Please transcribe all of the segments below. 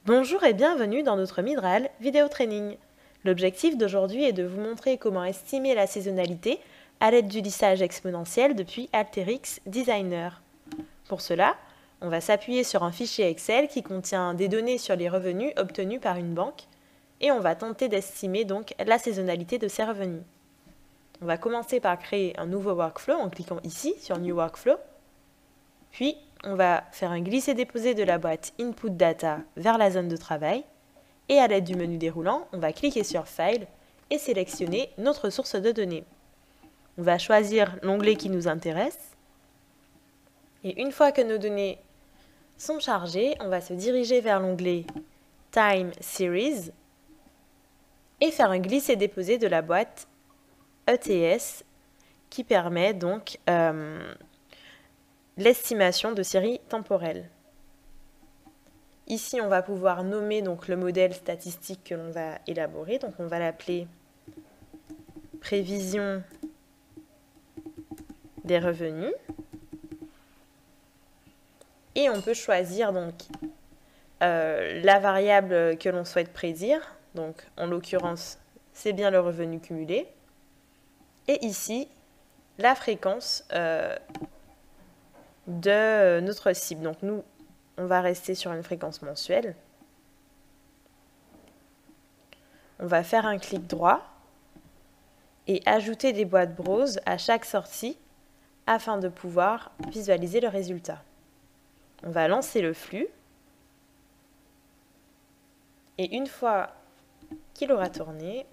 Bonjour et bienvenue dans notre Midral Vidéo Training. L'objectif d'aujourd'hui est de vous montrer comment estimer la saisonnalité à l'aide du lissage exponentiel depuis Alteryx Designer. Pour cela, on va s'appuyer sur un fichier Excel qui contient des données sur les revenus obtenus par une banque et on va tenter d'estimer donc la saisonnalité de ces revenus. On va commencer par créer un nouveau workflow en cliquant ici sur New Workflow, puis on va faire un glisser-déposer de la boîte Input Data vers la zone de travail et à l'aide du menu déroulant, on va cliquer sur File et sélectionner notre source de données. On va choisir l'onglet qui nous intéresse et une fois que nos données sont chargées, on va se diriger vers l'onglet Time Series et faire un glisser-déposer de la boîte ETS qui permet donc l'estimation de séries temporelles. Ici, on va pouvoir nommer donc le modèle statistique que l'on va élaborer. Donc, on va l'appeler prévision des revenus. Et on peut choisir donc la variable que l'on souhaite prédire. Donc, en l'occurrence, c'est bien le revenu cumulé. Et ici, la fréquence de notre cible. Donc nous, on va rester sur une fréquence mensuelle. On va faire un clic droit et ajouter des boîtes browse à chaque sortie afin de pouvoir visualiser le résultat. On va lancer le flux et une fois qu'il aura tourné,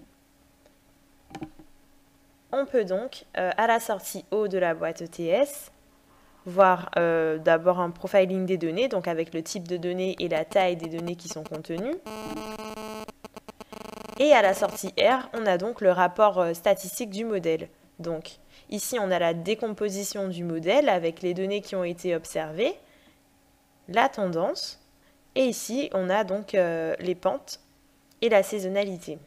on peut donc, à la sortie haut de la boîte ETS, voir d'abord un profiling des données, donc avec le type de données et la taille des données qui sont contenues. Et à la sortie R, on a donc le rapport statistique du modèle. Donc ici, on a la décomposition du modèle avec les données qui ont été observées, la tendance, et ici, on a donc les pentes et la saisonnalité.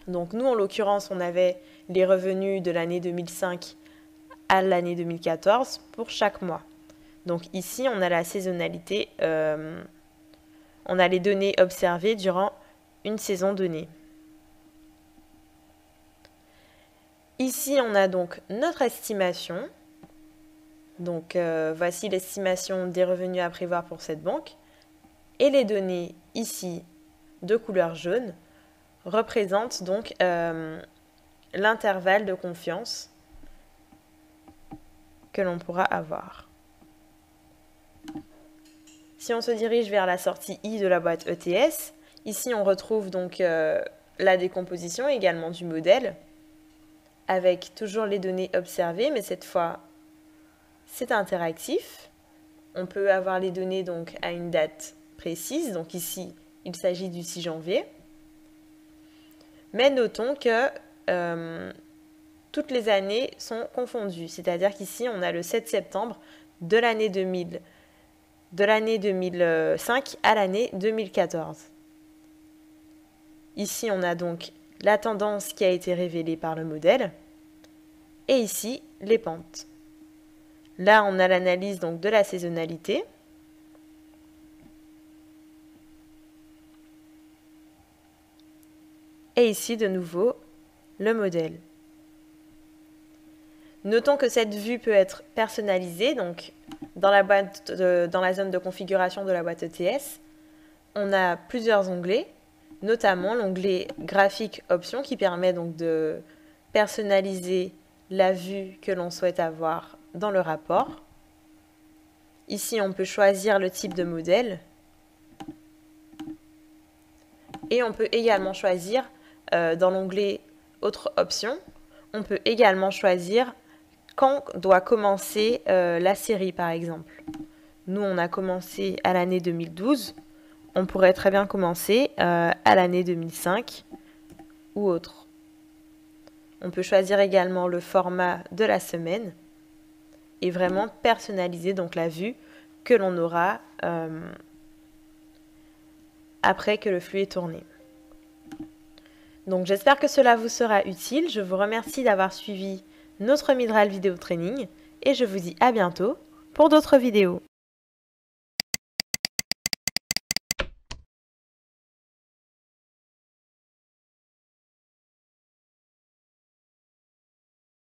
Donc nous, en l'occurrence, on avait les revenus de l'année 2005 à l'année 2014 pour chaque mois. Donc ici, on a la saisonnalité, on a les données observées durant une saison donnée. Ici, on a donc notre estimation. Donc voici l'estimation des revenus à prévoir pour cette banque. Et les données ici de couleur jaune représentent donc l'intervalle de confiance que l'on pourra avoir. Si on se dirige vers la sortie I de la boîte ETS, ici on retrouve donc la décomposition également du modèle, avec toujours les données observées, mais cette fois c'est interactif. On peut avoir les données donc à une date précise, donc ici il s'agit du 6 janvier. Mais notons que toutes les années sont confondues, c'est-à-dire qu'ici on a le 7 septembre de l'année 2000, de l'année 2005 à l'année 2014. Ici on a donc la tendance qui a été révélée par le modèle et ici les pentes. Là on a l'analyse donc de la saisonnalité. Et ici de nouveau le modèle. Notons que cette vue peut être personnalisée, donc dans la zone de configuration de la boîte ETS, on a plusieurs onglets, notamment l'onglet graphique options qui permet donc de personnaliser la vue que l'on souhaite avoir dans le rapport. Ici, on peut choisir le type de modèle et on peut également choisir dans l'onglet autres options, on peut également choisir quand doit commencer la série, par exemple. Nous, on a commencé à l'année 2012. On pourrait très bien commencer à l'année 2005 ou autre. On peut choisir également le format de la semaine et vraiment personnaliser donc la vue que l'on aura à après que le flux est tourné. Donc j'espère que cela vous sera utile. Je vous remercie d'avoir suivi notre Midral Vidéo Training et je vous dis à bientôt pour d'autres vidéos.